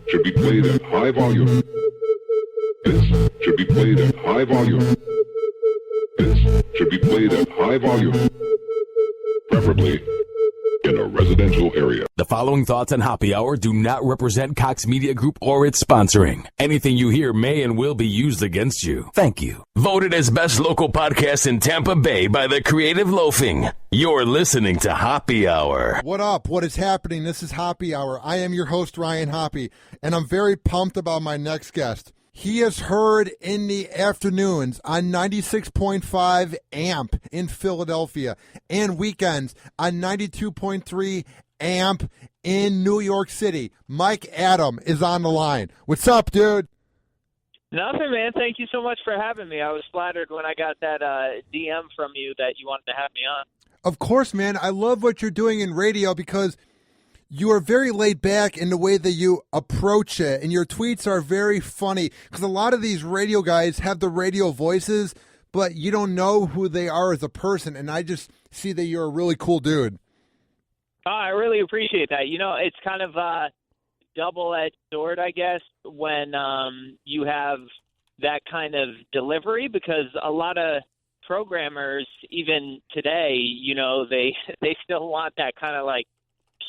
should be played at high volume. This should be played at high volume. This should be played at high volume. Preferably in a residential area. The following thoughts on Hoppe Hour do not represent Cox Media Group or its sponsoring. Anything you hear may and will be used against you. Thank you. Voted as best local podcast in Tampa Bay by the Creative Loafing. You're listening to Hoppe Hour. What up? What is happening? This is Hoppe Hour. I am your host, Ryan Hoppe, and I'm very pumped about my next guest. He is heard in the afternoons on 96.5 AMP in Philadelphia and weekends on 92.3 AMP in New York City. Mike Adam is on the line. What's up, dude? Nothing, man. Thank you so much for having me. I was flattered when I got that DM from you that you wanted to have me on. Of course, man. I love what you're doing in radio because you are very laid back in the way that you approach it, and your tweets are very funny because a lot of these radio guys have the radio voices, but you don't know who they are as a person, and I just see that you're a really cool dude. Oh, I really appreciate that. You know, it's kind of a double-edged sword, I guess, when you have that kind of delivery, because a lot of programmers, even today, you know, they still want that kind of like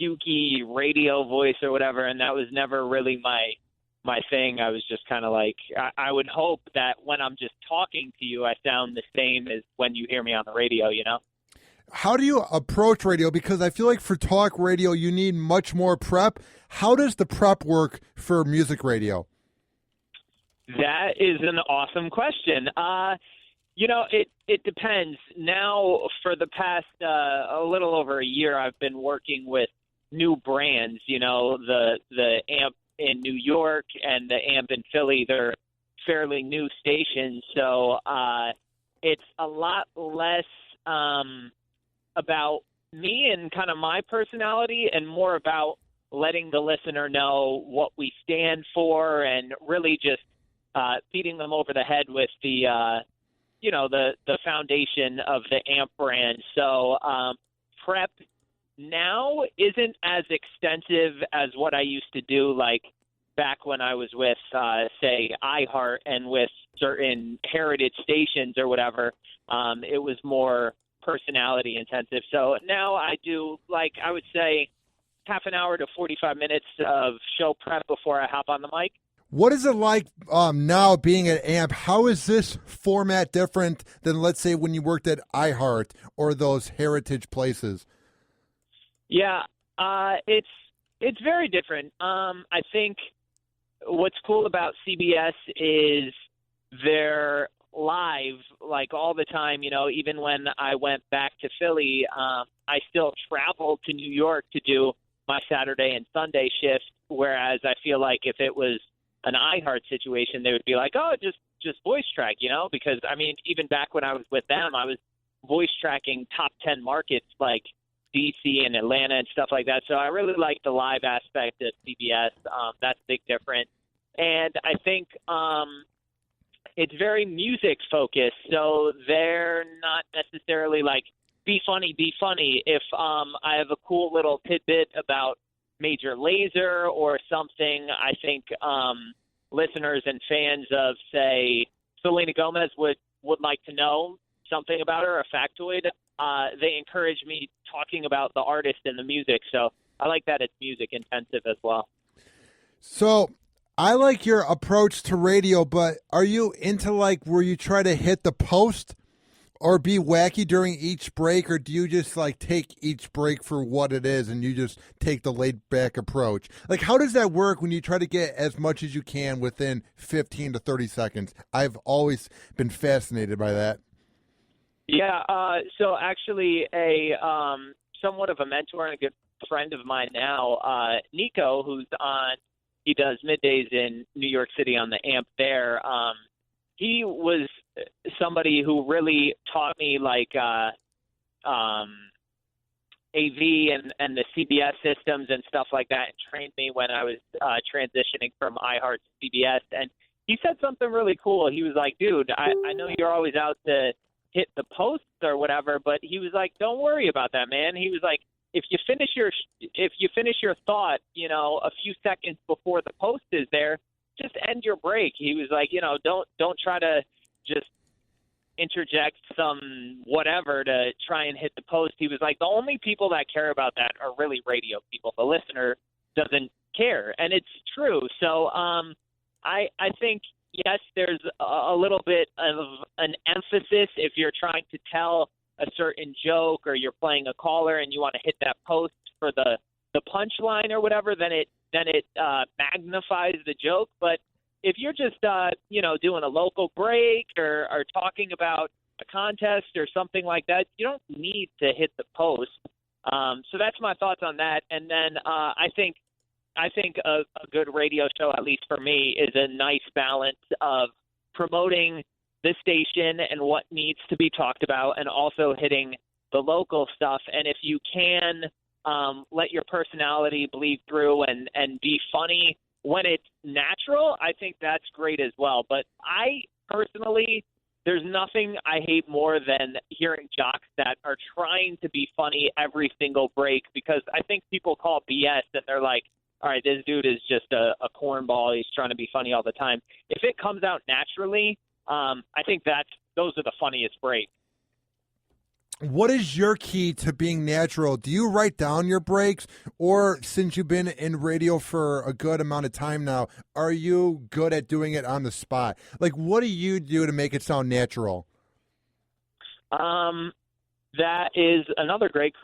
pukey radio voice or whatever, and that was never really my thing. I was just kind of like, I would hope that when I'm just talking to you, I sound the same as when you hear me on the radio, you know? How do you approach radio? Because I feel like for talk radio, you need much more prep. How does the prep work for music radio? That is an awesome question. You know, it depends. Now, for the past a little over a year, I've been working with new brands, you know, the AMP in New York and the AMP in Philly. They're fairly new stations, so it's a lot less about me and kind of my personality and more about letting the listener know what we stand for and really just beating them over the head with the you know, the foundation of the AMP brand. So prep now isn't as extensive as what I used to do, like back when I was with, say, iHeart and with certain heritage stations or whatever. It was more personality intensive. So now I do, like, I would say half an hour to 45 minutes of show prep before I hop on the mic. What is it like now being at AMP? How is this format different than, let's say, when you worked at iHeart or those heritage places? Yeah, it's very different. I think what's cool about CBS is they're live, like, all the time. You know, even when I went back to Philly, I still traveled to New York to do my Saturday and Sunday shift, whereas I feel like if it was an iHeart situation, they would be like, oh, just voice track, you know, because, I mean, even back when I was with them, I was voice tracking top 10 markets like DC and Atlanta and stuff like that. So I really like the live aspect of CBS. That's a big difference. And I think it's very music focused. So they're not necessarily like, be funny, be funny. If I have a cool little tidbit about Major Lazer or something, I think listeners and fans of, say, Selena Gomez would like to know something about her, a factoid. They encourage me talking about the artist and the music, so I like that it's music intensive as well. So I like your approach to radio, but are you into, like, where you try to hit the post or be wacky during each break, or do you just, like, take each break for what it is and you just take the laid-back approach? Like, how does that work when you try to get as much as you can within 15 to 30 seconds? I've always been fascinated by that. Yeah, so actually a somewhat of a mentor and a good friend of mine now, Nico, who's he does middays in New York City on the AMP there. He was somebody who really taught me, like, AV and the CBS systems and stuff like that, and trained me when I was transitioning from iHeart to CBS. And he said something really cool. He was like, dude, I know you're always out to hit the posts or whatever, but he was like, don't worry about that, man. He was like, if you finish your thought, a few seconds before the post is there, just end your break. He was like, don't try to just interject some whatever to try and hit the post. He was like, the only people that care about that are really radio people. The listener doesn't care, and it's true. So I think, yes, there's a little bit of an emphasis if you're trying to tell a certain joke or you're playing a caller and you want to hit that post for the punchline or whatever, then it magnifies the joke. But if you're just doing a local break or talking about a contest or something like that, you don't need to hit the post. So that's my thoughts on that. And then I think a good radio show, at least for me, is a nice balance of promoting the station and what needs to be talked about, and also hitting the local stuff. And if you can let your personality bleed through and be funny when it's natural, I think that's great as well. But I personally, there's nothing I hate more than hearing jocks that are trying to be funny every single break, because I think people call BS and they're like, all right, this dude is just a cornball. He's trying to be funny all the time. If it comes out naturally, I think those are the funniest breaks. What is your key to being natural? Do you write down your breaks, or since you've been in radio for a good amount of time now, are you good at doing it on the spot? Like, what do you do to make it sound natural? That is another great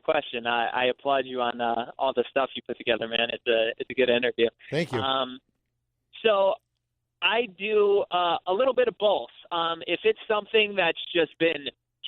question. I applaud you on all the stuff you put together, man. It's a good interview. Thank you. So I do a little bit of both. If it's something that's just been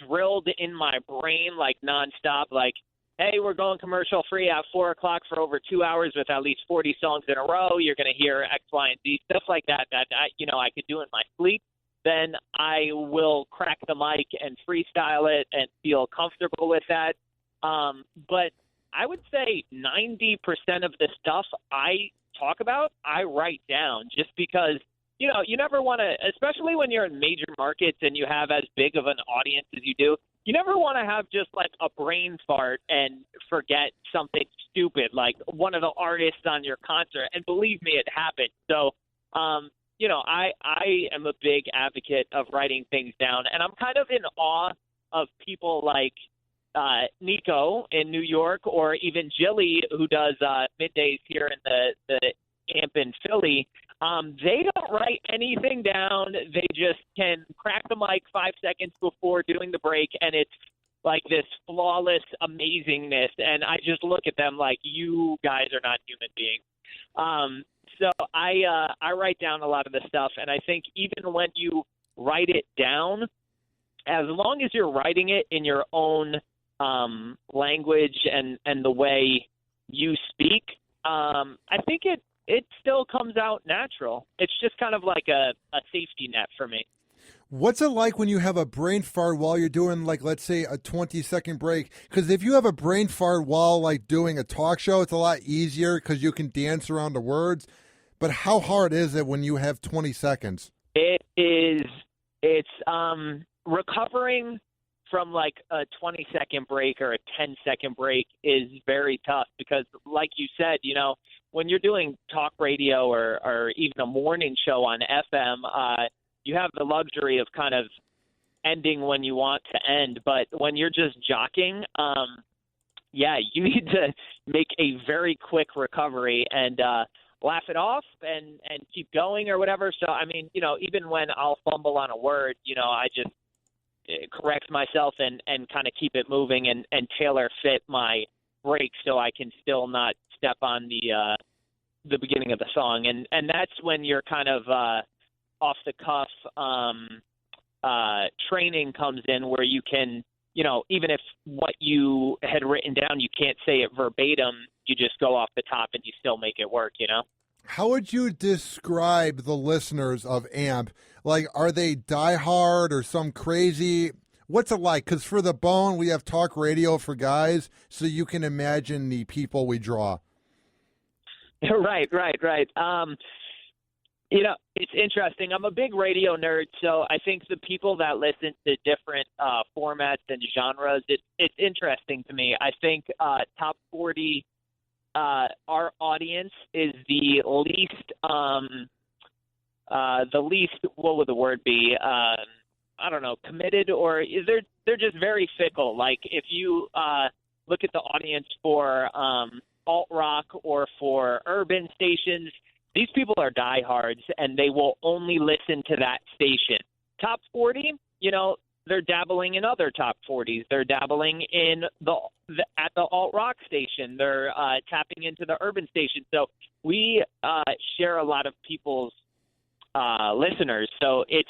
drilled in my brain like nonstop, like, hey, we're going commercial free at 4 o'clock for over 2 hours with at least 40 songs in a row. You're going to hear X, Y, and Z, stuff like that I could do in my sleep. Then I will crack the mic and freestyle it and feel comfortable with that. But I would say 90% of the stuff I talk about, I write down, just because, you never want to, especially when you're in major markets and you have as big of an audience as you do, you never want to have just like a brain fart and forget something stupid, like one of the artists on your concert. And believe me, it happened. So, I am a big advocate of writing things down, and I'm kind of in awe of people like Nico in New York, or even Jilly, who does middays here in the AMP in Philly. They don't write anything down. They just can crack the mic 5 seconds before doing the break, and it's like this flawless amazingness. And I just look at them like, you guys are not human beings. So I write down a lot of the stuff, and I think even when you write it down, as long as you're writing it in your own language and the way you speak, I think it still comes out natural. It's just kind of like a safety net for me. What's it like when you have a brain fart while you're doing, like, let's say a 20-second break? Because if you have a brain fart while, like, doing a talk show, it's a lot easier because you can dance around the words. But how hard is it when you have 20 seconds? It's recovering from like a 20-second break or a 10-second break is very tough, because like you said, when you're doing talk radio or even a morning show on FM, you have the luxury of kind of ending when you want to end. But when you're just jockeying, you need to make a very quick recovery and laugh it off and keep going or whatever. So, I mean, even when I'll fumble on a word, I just correct myself and kind of keep it moving and tailor fit my break so I can still not step on the beginning of the song. And that's when you're kind of off the cuff training comes in, where you can, even if what you had written down, you can't say it verbatim, you just go off the top and you still make it work, How would you describe the listeners of AMP? Like, are they diehard or some crazy? What's it like? Because for the bone, we have talk radio for guys, so you can imagine the people we draw. Right. It's interesting. I'm a big radio nerd, so I think the people that listen to different formats and genres, it's interesting to me. I think top 40, our audience is the least, what would the word be? I don't know, committed, or they're just very fickle. Like if you look at the audience for alt rock or for urban stations, these people are diehards, and they will only listen to that station. Top 40, they're dabbling in other top 40s. They're dabbling in at the alt rock station. They're tapping into the urban station. So we share a lot of people's listeners. So it's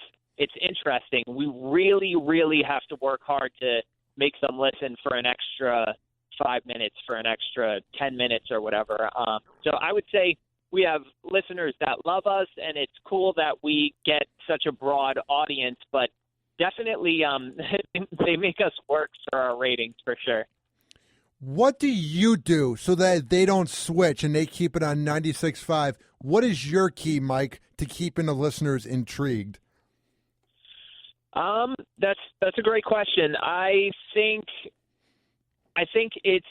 interesting. We really, really have to work hard to make them listen for an extra 5 minutes, for an extra 10 minutes or whatever. So I would say we have listeners that love us, and it's cool that we get such a broad audience, but definitely they make us work for our ratings for sure. What do you do so that they don't switch and they keep it on 96.5? What is your key, Mike, to keeping the listeners intrigued? That's a great question. I think it's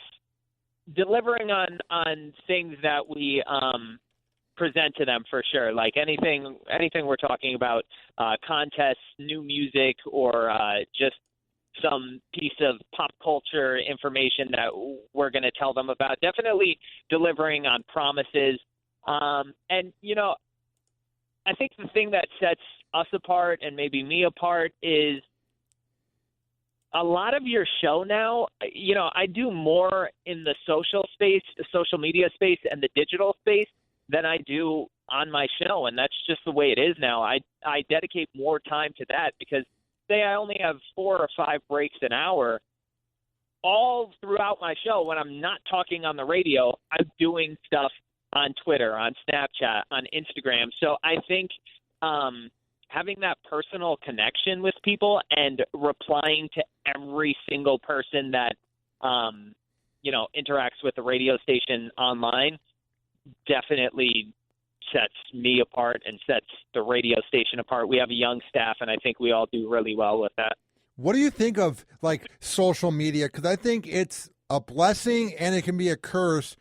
delivering on things that we present to them for sure. Like anything we're talking about, contests, new music, or just some piece of pop culture information that we're going to tell them about. Definitely delivering on promises. And I think the thing that sets us apart and maybe me apart is a lot of your show now, I do more in the social space, the social media space, and the digital space than I do on my show. And that's just the way it is now. I dedicate more time to that because, say, I only have 4 or 5 breaks an hour. All throughout my show, when I'm not talking on the radio, I'm doing stuff on Twitter, on Snapchat, on Instagram. So I think having that personal connection with people and replying to every single person that, interacts with the radio station online definitely sets me apart and sets the radio station apart. We have a young staff, and I think we all do really well with that. What do you think of, social media? Because I think it's a blessing and it can be a curse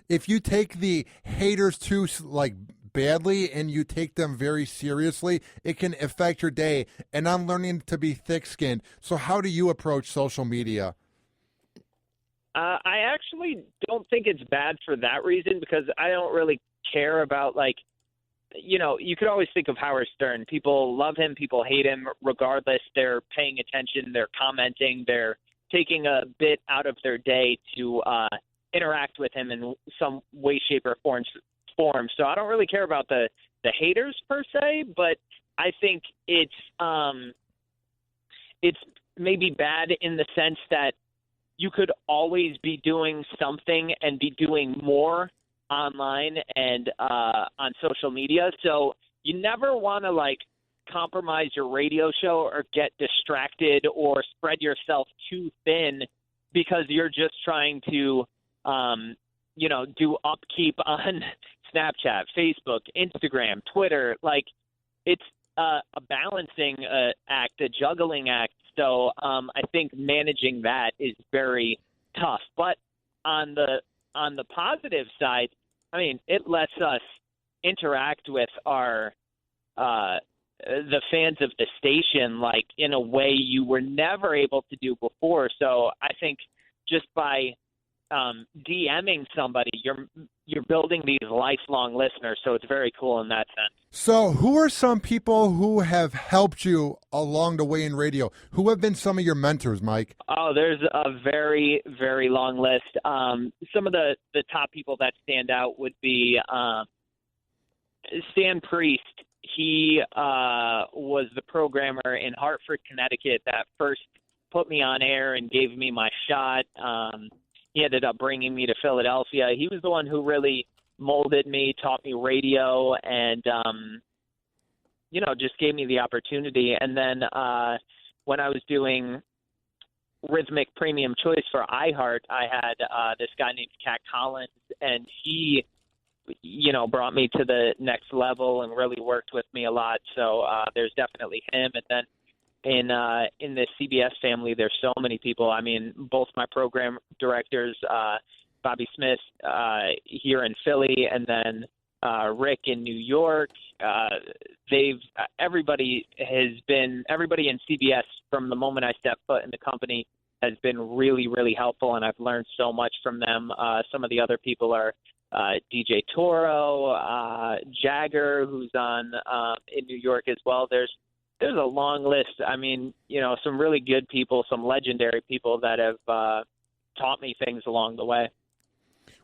if you take the haters too, badly and you take them very seriously. It can affect your day, and I'm learning to be thick-skinned. So how do you approach social media? I actually don't think it's bad for that reason, because I don't really care about, you could always think of Howard Stern. People love him, people hate him. Regardless, they're paying attention, they're commenting, they're taking a bit out of their day to interact with him in some way, shape, or form. So I don't really care about the haters per se, but I think it's maybe bad in the sense that you could always be doing something and be doing more online and on social media. So you never want to compromise your radio show or get distracted or spread yourself too thin because you're just trying to do upkeep on Snapchat, Facebook, Instagram, Twitter. It's a balancing act, a juggling act. So I think managing that is very tough. But on the positive side, it lets us interact with our the fans of the station in a way you were never able to do before. So I think just by DMing somebody, you're building these lifelong listeners. So it's very cool in that sense. So who are some people who have helped you along the way in radio? Who have been some of your mentors, Mike? Oh, there's a very, very long list. Some of the top people that stand out would be Stan Priest. He was the programmer in Hartford, Connecticut that first put me on air and gave me my shot. He ended up bringing me to Philadelphia. He was the one who really molded me, taught me radio, and, just gave me the opportunity. And then when I was doing rhythmic premium choice for iHeart, I had this guy named Cat Collins, and he brought me to the next level and really worked with me a lot. So there's definitely him. And then in the CBS family, there's so many people. I mean, both my program directors, Bobby Smith here in Philly, and then Rick in New York. Everybody in CBS from the moment I stepped foot in the company has been really, really helpful, and I've learned so much from them. Some of the other people are DJ Toro, Jagger, who's on in New York as well. There's a long list. I mean, some really good people, some legendary people that have taught me things along the way.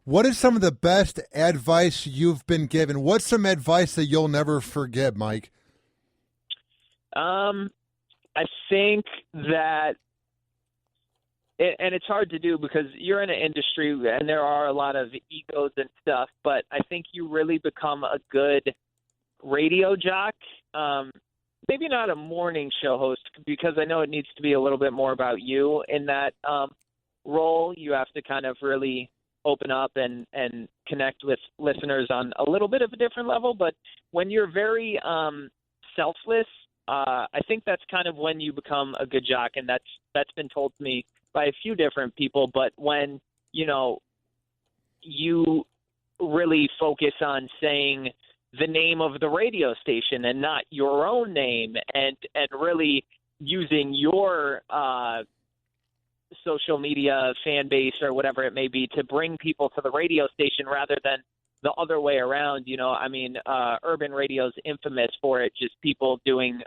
What is some of the best advice you've been given? What's some advice that you'll never forget, Mike? I think that, and it's hard to do because you're in an industry and there are a lot of egos and stuff, but I think you really become a good radio jock. Maybe not a morning show host, because I know it needs to be a little bit more about you in that role. You have to kind of really open up and connect with listeners on a little bit of a different level. But when you're very selfless, I think that's kind of when you become a good jock, and that's been told to me by a few different people. But when you really focus on saying the name of the radio station and not your own name, and really using your social media fan base or whatever it may be to bring people to the radio station rather than the other way around. Urban radio's infamous for it, just people doing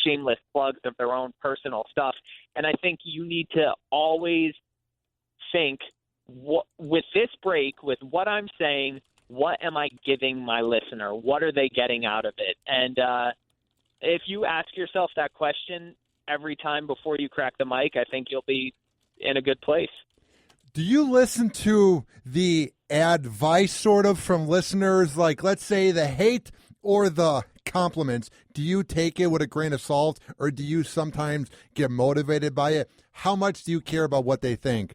shameless plugs of their own personal stuff. And I think you need to always think, with this break, with what I'm saying, what am I giving my listener? What are they getting out of it? And if you ask yourself that question every time before you crack the mic, I think you'll be in a good place. Do you listen to the advice sort of from listeners, like let's say the hate or the compliments? Do you take it with a grain of salt, or do you sometimes get motivated by it? How much do you care about what they think?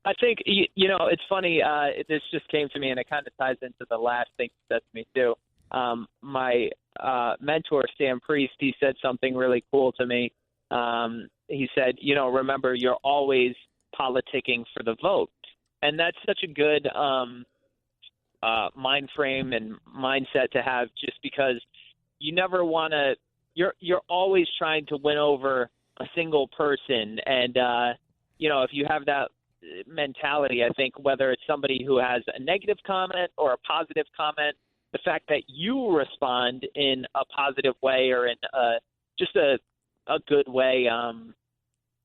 I think, it's funny. This just came to me, and it kind of ties into the last thing you said to me, too. My mentor, Sam Priest, he said something really cool to me. He said, remember, you're always politicking for the vote. And that's such a good mind frame and mindset to have, just because you never want to – you're always trying to win over a single person. And, if you have that mentality, I think whether it's somebody who has a negative comment or a positive comment, the fact that you respond in a positive way or in just a good way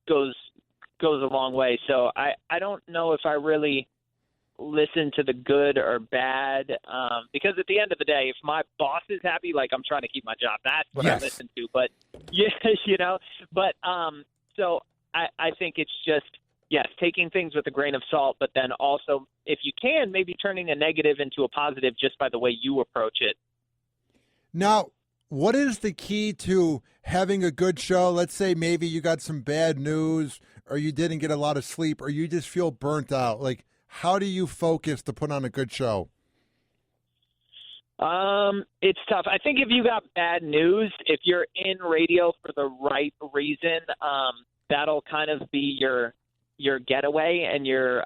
goes a long way. So I don't know if I really listen to the good or bad, because at the end of the day, if my boss is happy, like, I'm trying to keep my job, that's what I listen to. But so I think it's just, yes, taking things with a grain of salt, but then also, if you can, maybe turning a negative into a positive just by the way you approach it. Now, what is the key to having a good show? Let's say maybe you got some bad news, or you didn't get a lot of sleep, or you just feel burnt out. Like, how do you focus to put on a good show? It's tough. I think if you got bad news, if you're in radio for the right reason, that'll kind of be your getaway and your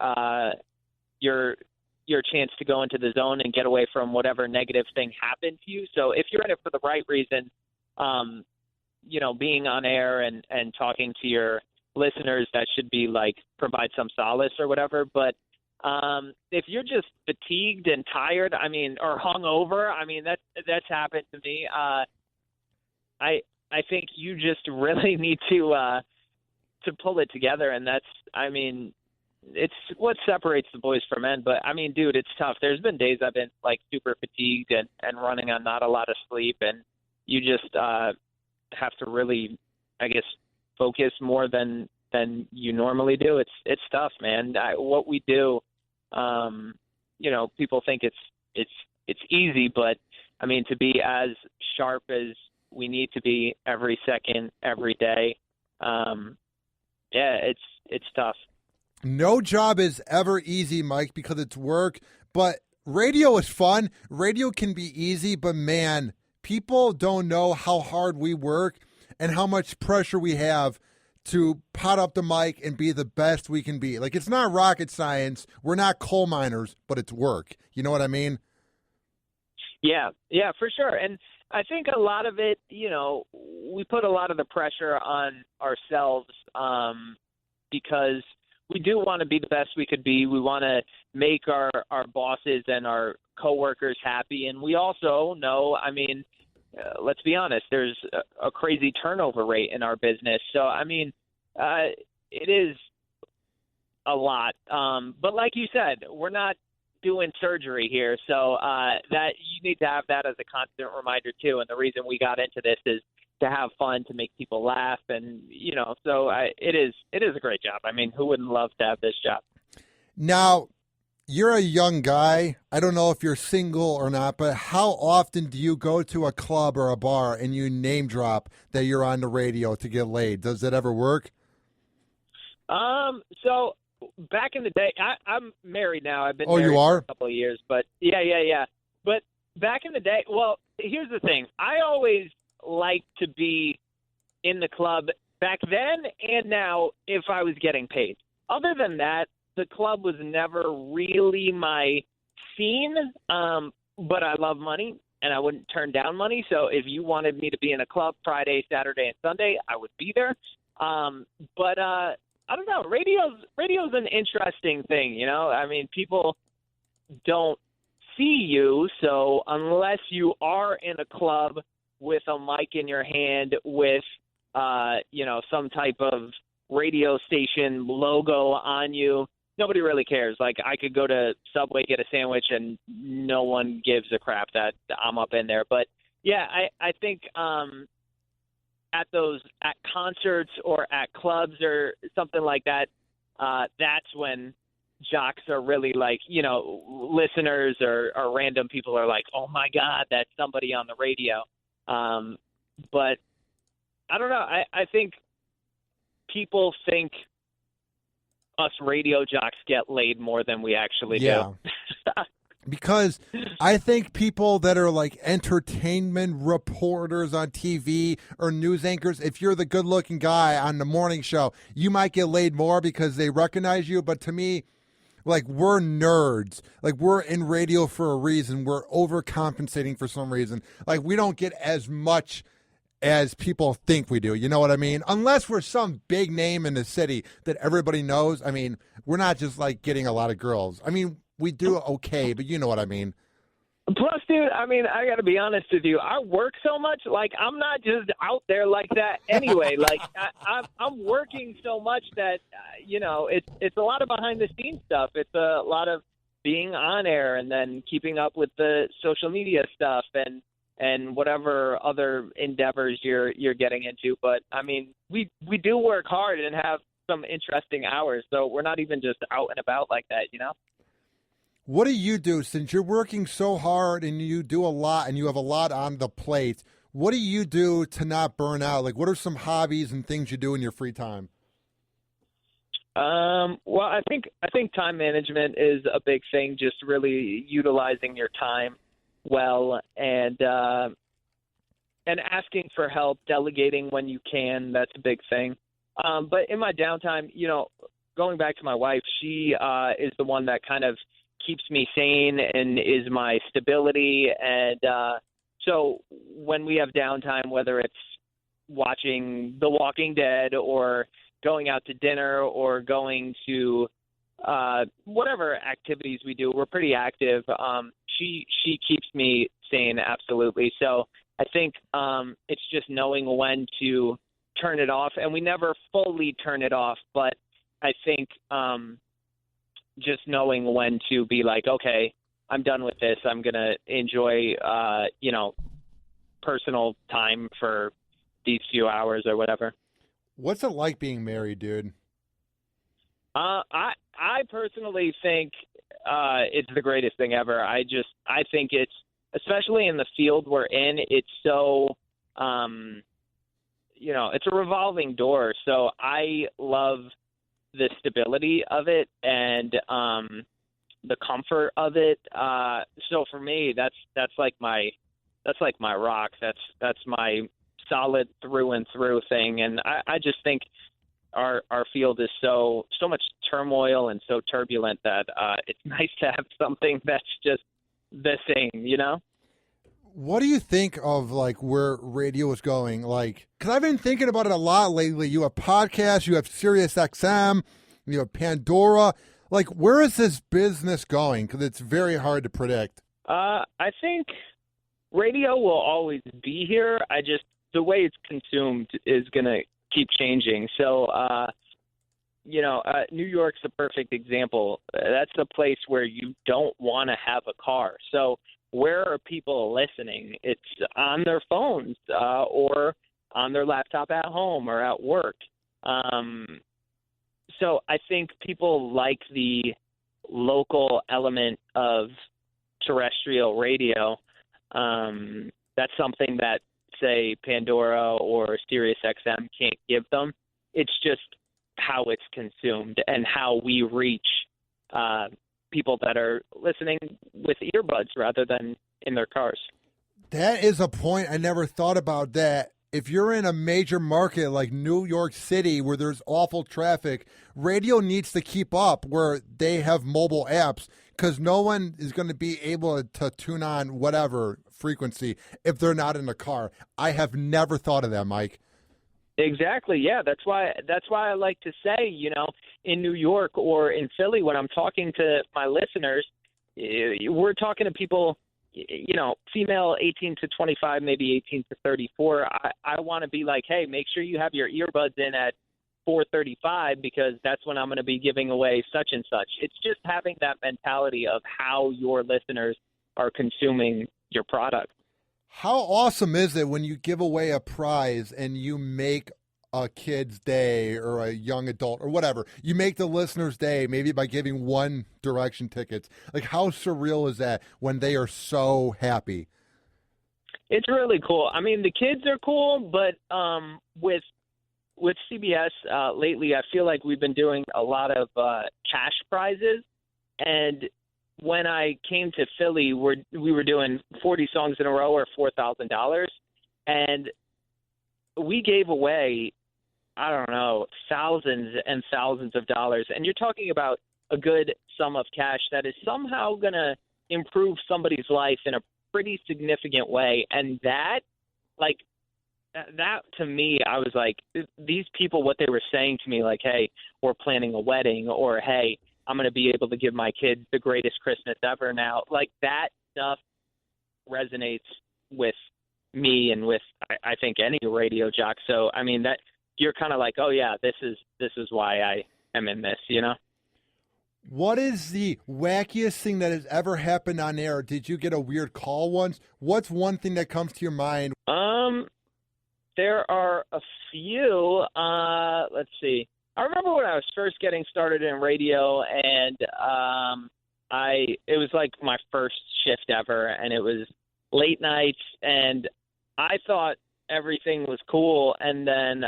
chance to go into the zone and get away from whatever negative thing happened to you. So if you're in it for the right reason, being on air and talking to your listeners, that should be like provide some solace or whatever. But if you're just fatigued and tired, or hungover, that's happened to me. I think you just really need to pull it together, and that's, it's what separates the boys from men. But dude, it's tough. There's been days I've been like super fatigued and running on not a lot of sleep, and you just have to really, I guess, focus more than you normally do. It's tough, man. What we do, people think it's easy, but to be as sharp as we need to be every second, every day, it's tough. No job is ever easy, Mike, because it's work, But radio is fun. Radio can be easy, but man, people don't know how hard we work and how much pressure we have to pot up the mic and be the best we can be. Like, it's not rocket science. We're not coal miners, but it's work. You know what I mean? Yeah, for sure. And I think a lot of it, we put a lot of the pressure on ourselves because we do want to be the best we could be. We want to make our bosses and our coworkers happy. And we also know, let's be honest, there's a crazy turnover rate in our business. So, it is a lot. But like you said, we're not doing surgery here. So that you need to have that as a constant reminder, too. And the reason we got into this is to have fun, to make people laugh. And, so it is a great job. Who wouldn't love to have this job? Now, you're a young guy. I don't know if you're single or not, but how often do you go to a club or a bar and you name drop that you're on the radio to get laid? Does it ever work? So back in the day, I'm married now. I've been married you are? For a couple of years, but yeah. But back in the day, well, here's the thing. I always like to be in the club back then and now if I was getting paid. Other than that, the club was never really my scene, but I love money, and I wouldn't turn down money. So if you wanted me to be in a club Friday, Saturday, and Sunday, I would be there. But I don't know. Radio's an interesting thing, people don't see you, so unless you are in a club with a mic in your hand with, some type of radio station logo on you, nobody really cares. Like, I could go to Subway, get a sandwich, and no one gives a crap that I'm up in there. But, yeah, I think at concerts or at clubs or something like that, that's when jocks are really like, listeners or random people are like, oh, my God, that's somebody on the radio. But I don't know. I think people think us radio jocks get laid more than we actually do. Because I think people that are like entertainment reporters on TV or news anchors, if you're the good-looking guy on the morning show, you might get laid more because they recognize you. But to me, like, we're nerds. Like, we're in radio for a reason. We're overcompensating for some reason. Like, we don't get as much as people think we do. You know what I mean? Unless we're some big name in the city that everybody knows. We're not just like getting a lot of girls. We do okay, but you know what I mean. Plus, dude, I got to be honest with you. I work so much, like, I'm not just out there like that anyway. Like, I'm working so much that, it's a lot of behind-the-scenes stuff. It's a lot of being on air and then keeping up with the social media stuff and whatever other endeavors you're getting into. But, we do work hard and have some interesting hours, so we're not even just out and about like that, What do you do since you're working so hard and you do a lot and you have a lot on the plate? What do you do to not burn out? Like, what are some hobbies and things you do in your free time? Well, I think time management is a big thing, just really utilizing your time well and asking for help, delegating when you can. That's a big thing. But in my downtime, going back to my wife, she is the one that kind of keeps me sane and is my stability. And so when we have downtime, whether it's watching The Walking Dead or going out to dinner or going to whatever activities we do, we're pretty active. She keeps me sane, absolutely. So I think it's just knowing when to turn it off. And we never fully turn it off, but I think just knowing when to be like, okay, I'm done with this. I'm going to enjoy, personal time for these few hours or whatever. What's it like being married, dude? I personally think it's the greatest thing ever. I think it's, especially in the field we're in, it's so, it's a revolving door. So I love the stability of it. And the comfort of it. So for me, that's like my rock. That's my solid through and through thing. And I just think our field is so much turmoil and so turbulent that it's nice to have something that's just the same, you know? What do you think of like where radio is going? Like, because I've been thinking about it a lot lately. You have podcasts, you have Sirius XM, you have Pandora. Like, where is this business going? Because it's very hard to predict. I think radio will always be here. The way it's consumed is going to keep changing. So, New York's a perfect example. That's a place where you don't want to have a car. So where are people listening? It's on their phones or on their laptop at home or at work. So I think people like the local element of terrestrial radio. That's something that, say, Pandora or Sirius XM can't give them. It's just how it's consumed and how we reach people that are listening with earbuds rather than in their cars. That is a point I never thought about. That if you're in a major market like New York City where there's awful traffic, radio needs to keep up where they have mobile apps, because no one is going to be able to tune on whatever frequency if they're not in the car. I have never thought of that, Mike. Exactly. Yeah, that's why I like to say, in New York or in Philly, when I'm talking to my listeners, we're talking to people, female 18 to 25, maybe 18 to 34. I want to be like, hey, make sure you have your earbuds in at 4:35 because that's when I'm going to be giving away such and such. It's just having that mentality of how your listeners are consuming your product. How awesome is it when you give away a prize and you make a kid's day or a young adult or whatever? You make the listener's day maybe by giving One Direction tickets. Like, how surreal is that when they are so happy? It's really cool. I mean, the kids are cool, but with CBS lately, I feel like we've been doing a lot of cash prizes. And when I came to Philly, we were doing 40 songs in a row or $4,000. And we gave away, I don't know, thousands and thousands of dollars. And you're talking about a good sum of cash that is somehow going to improve somebody's life in a pretty significant way. And that to me, I was like, these people, what they were saying to me, like, hey, we're planning a wedding, or hey, I'm going to be able to give my kids the greatest Christmas ever now. Like, that stuff resonates with me and with, I think, any radio jock. So, I mean, that you're kind of like, oh, yeah, this is why I am in this, What is the wackiest thing that has ever happened on air? Did you get a weird call once? What's one thing that comes to your mind? There are a few. Let's see. I remember when I was first getting started in radio, and it was like my first shift ever, and it was late nights, and I thought everything was cool, and then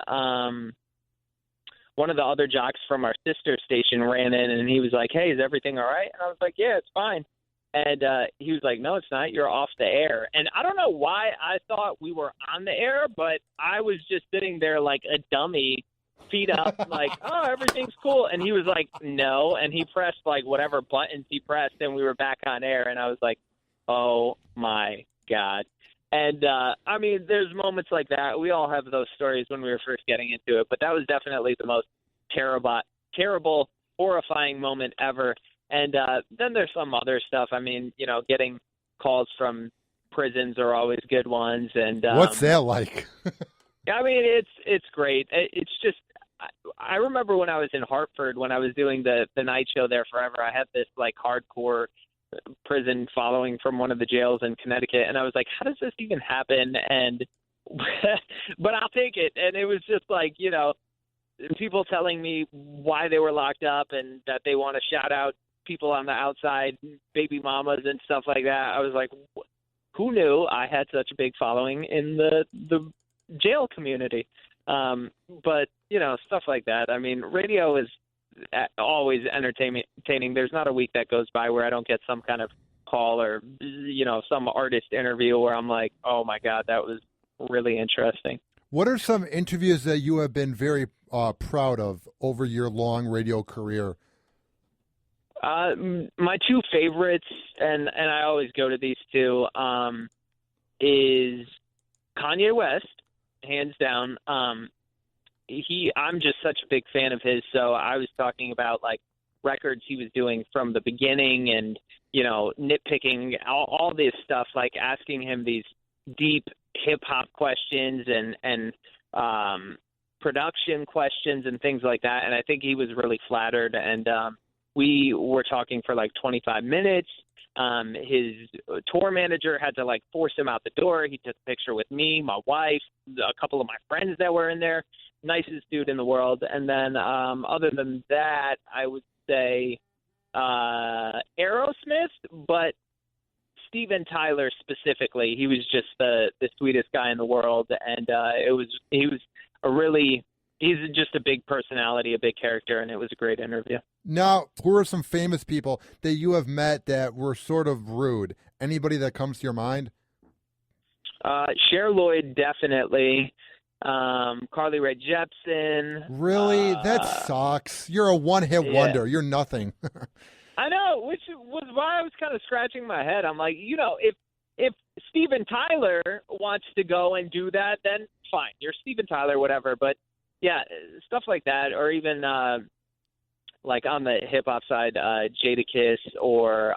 one of the other jocks from our sister station ran in, and he was like, hey, is everything all right? And I was like, yeah, it's fine. And he was like, no, it's not. You're off the air. And I don't know why I thought we were on the air, but I was just sitting there like a dummy, feet up, like, oh, everything's cool. And he was like, no. And he pressed like whatever buttons he pressed, and we were back on air. And I was like, oh, my God. And, I mean, there's moments like that. We all have those stories when we were first getting into it. But that was definitely the most terrible, horrifying moment ever. And then there's some other stuff. I mean, getting calls from prisons are always good ones. And what's that like? I mean, it's great. It's just, I remember when I was in Hartford, when I was doing the night show there forever, I had this like hardcore prison following from one of the jails in Connecticut. And I was like, how does this even happen? And, but I'll take it. And it was just like, people telling me why they were locked up and that they want to shout out people on the outside, baby mamas and stuff like that. I was like, who knew I had such a big following in the jail community? But, stuff like that. I mean, radio is always entertaining. There's not a week that goes by where I don't get some kind of call or, some artist interview where I'm like, oh my God, that was really interesting. What are some interviews that you have been very proud of over your long radio career? My two favorites, and I always go to these two, is Kanye West, hands down. I'm just such a big fan of his, so I was talking about like records he was doing from the beginning and, nitpicking all this stuff, like asking him these deep hip-hop questions and production questions and things like that, and I think he was really flattered, and we were talking for like 25 minutes. His tour manager had to like force him out the door. He took a picture with me, my wife, a couple of my friends that were in there. Nicest dude in the world. And then other than that, I would say Aerosmith, but Steven Tyler specifically. He was just the sweetest guy in the world, and he's just a big personality, a big character, and it was a great interview. Now, who are some famous people that you have met that were sort of rude? Anybody that comes to your mind? Cher Lloyd, definitely. Carly Rae Jepsen. Really? That sucks. You're a one-hit wonder. You're nothing. I know, which was why I was kind of scratching my head. I'm like, if Steven Tyler wants to go and do that, then fine. You're Steven Tyler, whatever. But, yeah, stuff like that, or even like on the hip-hop side, Jadakiss or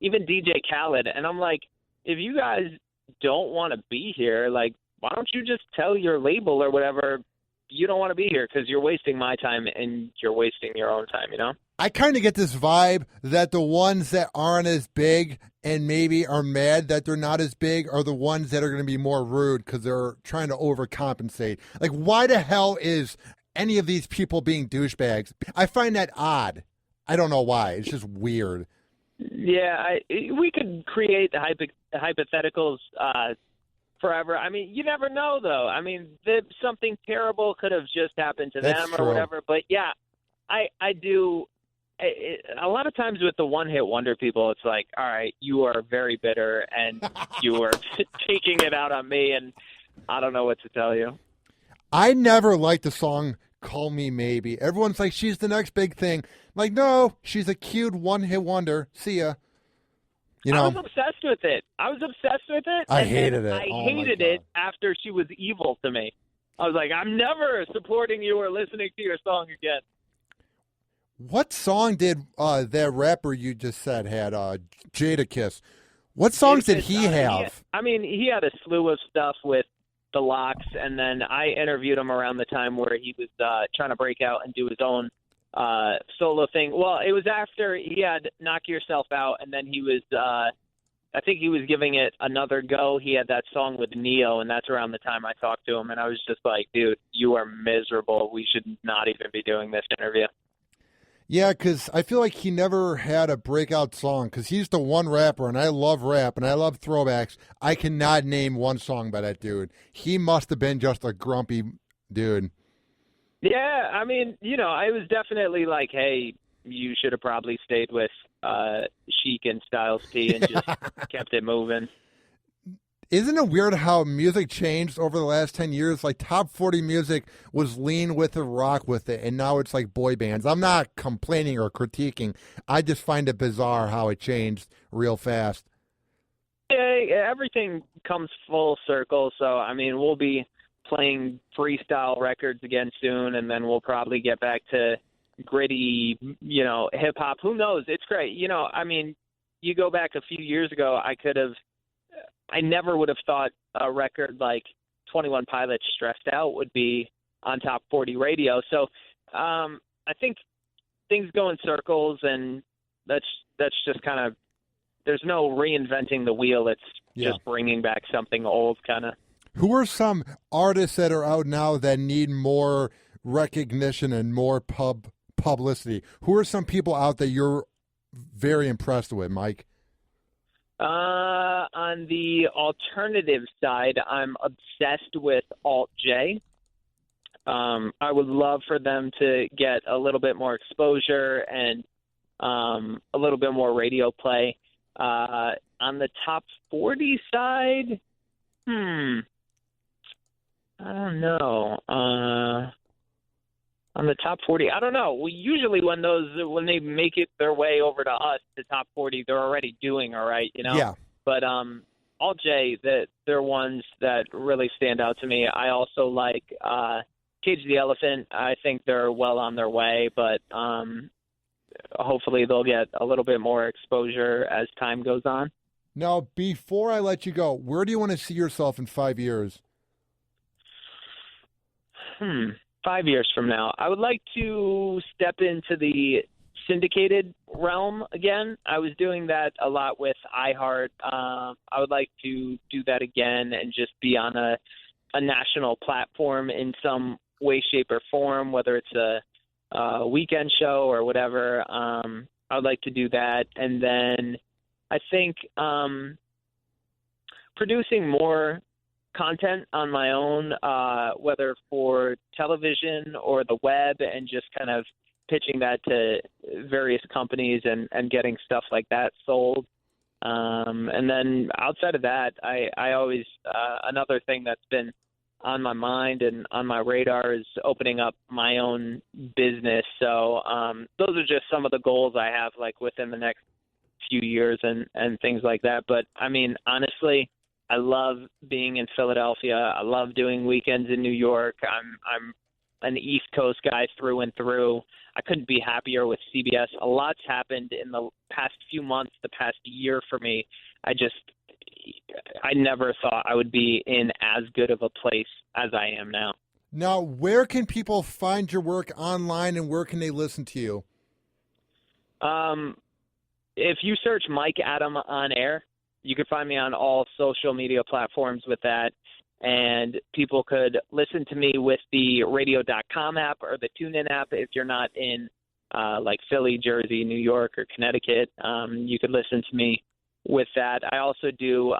even DJ Khaled. And I'm like, if you guys don't want to be here, like, why don't you just tell your label or whatever you don't want to be here because you're wasting my time and you're wasting your own time, I kind of get this vibe that the ones that aren't as big and maybe are mad that they're not as big are the ones that are going to be more rude because they're trying to overcompensate. Like, why the hell is any of these people being douchebags? I find that odd. I don't know why. It's just weird. Yeah, we could create the hypotheticals forever. I mean, you never know, though. I mean, something terrible could have just happened to them or whatever. But, yeah, I do. A lot of times with the one-hit wonder people, it's like, all right, you are very bitter and you are taking it out on me, and I don't know what to tell you. I never liked the song Call Me Maybe. Everyone's like, she's the next big thing. Like, no, she's a cute one-hit wonder. See ya. I was obsessed with it. I hated it. I hated it after she was evil to me. I was like, I'm never supporting you or listening to your song again. What song did that rapper you just said had Jadakiss? What songs did he have? He had a slew of stuff with the Locks, and then I interviewed him around the time where he was trying to break out and do his own solo thing. Well, it was after he had Knock Yourself Out, and then he was, I think he was giving it another go. He had that song with Neo, and that's around the time I talked to him, and I was just like, dude, you are miserable. We should not even be doing this interview. Yeah, because I feel like he never had a breakout song because he's the one rapper, and I love rap, and I love throwbacks. I cannot name one song by that dude. He must have been just a grumpy dude. Yeah, I was definitely like, hey, you should have probably stayed with Chic and Styles P and just kept it moving. Isn't it weird how music changed over the last 10 years? Like, top 40 music was lean with it, rock with it, and now it's like boy bands. I'm not complaining or critiquing. I just find it bizarre how it changed real fast. Yeah, everything comes full circle. So, we'll be playing freestyle records again soon, and then we'll probably get back to gritty, hip-hop. Who knows? It's great. You go back a few years ago, I never would have thought a record like 21 Pilots' Stressed Out would be on top 40 radio. So I think things go in circles, and that's just kind of – there's no reinventing the wheel. It's just bringing back something old kind of. Who are some artists that are out now that need more recognition and more publicity? Who are some people out that you're very impressed with, Mike? On the alternative side, I'm obsessed with AltJ. I would love for them to get a little bit more exposure and a little bit more radio play. On the top 40 side, I don't know. On the top 40, I don't know. We usually when they make it their way over to us, the top 40, they're already doing all right, you know. Yeah. But AltJ, they're ones that really stand out to me. I also like Cage the Elephant. I think they're well on their way, but hopefully they'll get a little bit more exposure as time goes on. Now, before I let you go, where do you want to see yourself in 5 years? 5 years from now, I would like to step into the syndicated realm again. I was doing that a lot with iHeart. I would like to do that again and just be on a national platform in some way, shape, or form, whether it's a weekend show or whatever. I would like to do that. And then I think producing more content on my own, whether for television or the web, and just kind of pitching that to various companies and getting stuff like that sold. And then outside of that, I always another thing that's been on my mind and on my radar is opening up my own business. So those are just some of the goals I have, like within the next few years and things like that. But I mean, honestly, I love being in Philadelphia. I love doing weekends in New York. I'm an East Coast guy through and through. I couldn't be happier with CBS. A lot's happened in the past few months, the past year for me. I never thought I would be in as good of a place as I am now. Now, where can people find your work online, and where can they listen to you? If you search Mike Adam on air, you can find me on all social media platforms with that. And people could listen to me with the radio.com app or the TuneIn app. If you're not in like Philly, Jersey, New York, or Connecticut, you could listen to me with that. I also do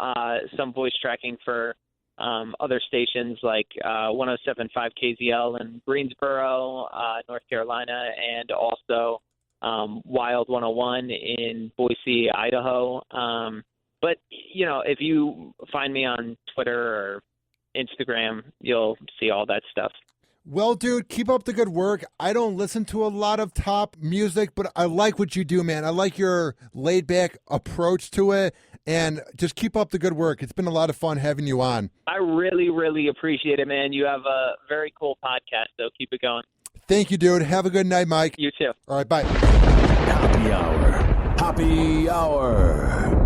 some voice tracking for other stations like 107.5 KZL in Greensboro, North Carolina, and also Wild 101 in Boise, Idaho. But, you know, if you find me on Twitter or Instagram, you'll see all that stuff. Well, dude, keep up the good work. I don't listen to a lot of top music, but I like what you do, man. I like your laid-back approach to it, and just keep up the good work. It's been a lot of fun having you on. I really, really appreciate it, man. You have a very cool podcast, so keep it going. Thank you, dude. Have a good night, Mike. You too. All right, bye. Hoppe Hour. Hoppe Hour.